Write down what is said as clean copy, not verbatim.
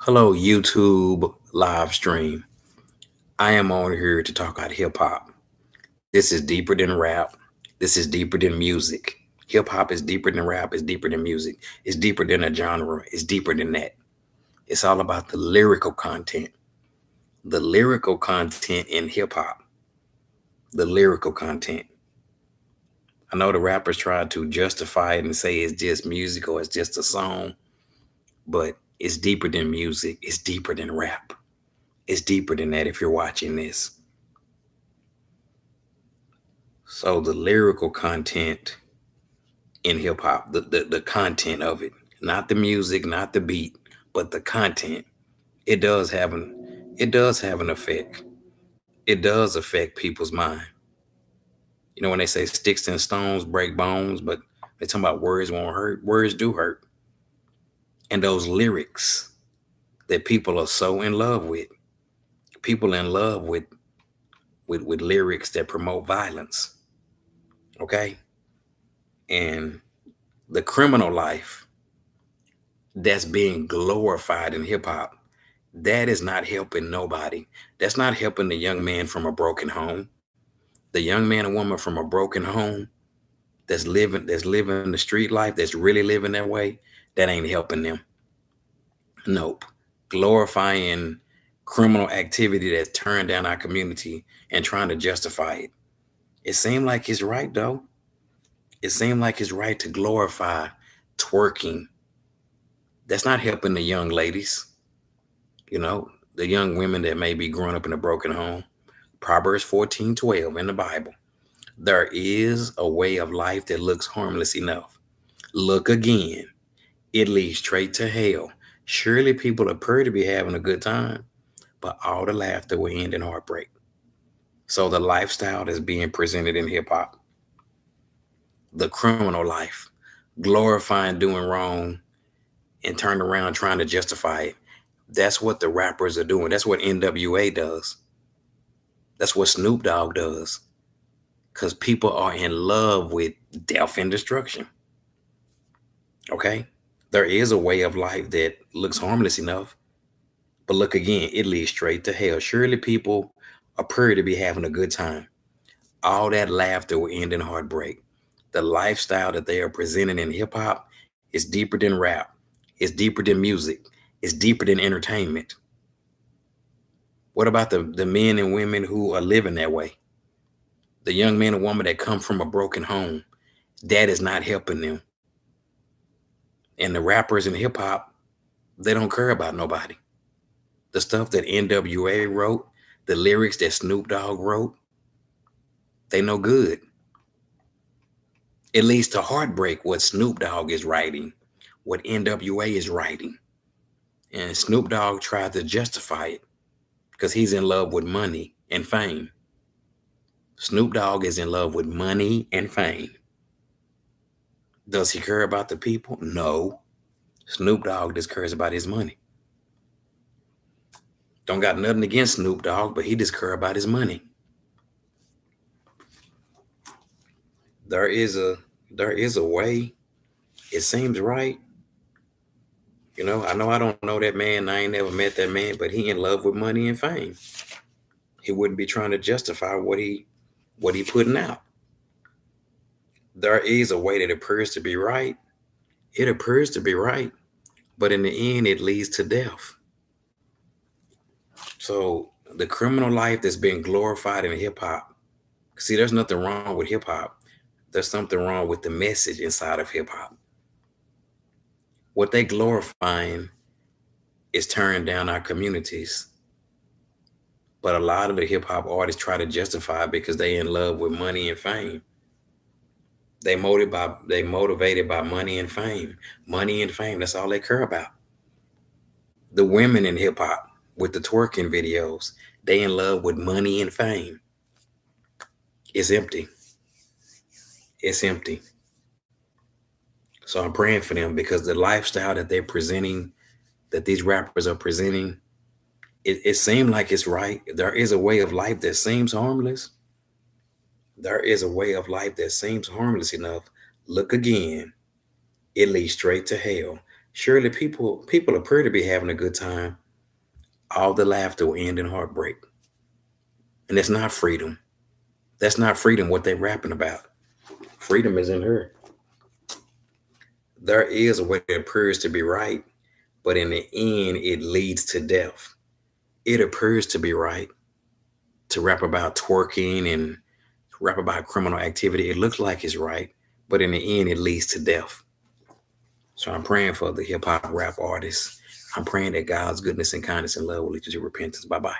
Hello, YouTube live stream. I am on here to talk about hip hop. This is deeper than rap. This is deeper than music. Hip hop is deeper than rap, it's deeper than music, it's deeper than a genre, it's deeper than that. It's all about the lyrical content. The lyrical content in hip hop. The lyrical content. I know the rappers try to justify it and say it's just music or it's just a song, but it's deeper than music, it's deeper than rap. It's deeper than that if you're watching this. So the lyrical content in hip hop, the content of it, not the music, not the beat, but the content, it does have an it does have an effect. It does affect people's mind. You know when they say sticks and stones break bones, but they talking about words won't hurt. Words do hurt. And those lyrics that people are so in love with, people in love with lyrics that promote violence. Okay? And the criminal life that's being glorified in hip hop, that is not helping nobody. That's not helping the young man from a broken home. The young man or woman from a broken home that's living the street life, that's really living that way, that ain't helping them. Nope. Glorifying criminal activity that turned down our community and trying to justify it. It seemed like it's right though. It seemed like it's right to glorify twerking. That's not helping the young ladies, the young women that may be growing up in a broken home. Proverbs 14:12 in the Bible. There is a way of life that looks harmless enough. Look again. It leads straight to hell. Surely people appear to be having a good time, but all the laughter will end in heartbreak. So the lifestyle that's being presented in hip hop, the criminal life, glorifying doing wrong and turn around trying to justify it. That's what the rappers are doing. That's what NWA does. That's what Snoop Dogg does. Because people are in love with death and destruction. Okay? There is a way of life that looks harmless enough, but look again, it leads straight to hell. Surely people appear to be having a good time. All that laughter will end in heartbreak. The lifestyle that they are presenting in hip hop is deeper than rap, it's deeper than music, it's deeper than entertainment. What about the men and women who are living that way? The young man and woman that come from a broken home, that is not helping them. And the rappers in hip hop, they don't care about nobody. The stuff that NWA wrote, the lyrics that Snoop Dogg wrote, they no good. It leads to heartbreak what Snoop Dogg is writing, what NWA is writing. And Snoop Dogg tried to justify it because he's in love with money and fame. Snoop Dogg is in love with money and fame. Does he care about the people? No. Snoop Dogg just cares about his money. Don't got nothing against Snoop Dogg, but he just care about his money. There is a way. It seems right. I know I don't know that man. I ain't never met that man, but he in love with money and fame. He wouldn't be trying to justify what he putting out. There is a way that appears to be right. It appears to be right, but in the end, it leads to death. So the criminal life that's being glorified in hip hop. See, there's nothing wrong with hip hop. There's something wrong with the message inside of hip hop. What they glorifying is tearing down our communities. But a lot of the hip hop artists try to justify it because they in love with money and fame. They motivated by money and fame. Money and fame, that's all they care about. The women in hip hop with the twerking videos, they in love with money and fame. It's empty. It's empty. So I'm praying for them because the lifestyle that they're presenting, that these rappers are presenting, it seemed like it's right. There is a way of life that seems harmless. There is a way of life that seems harmless enough. Look again. It leads straight to hell. Surely people appear to be having a good time. All the laughter will end in heartbreak. And that's not freedom. That's not freedom what they're rapping about. Freedom is in her. There is a way that appears to be right, but in the end, it leads to death. It appears to be right to rap about twerking and rap about criminal activity. It looks like it's right, but in the end, it leads to death. So I'm praying for the hip hop rap artists. I'm praying that God's goodness and kindness and love will lead you to repentance. Bye bye.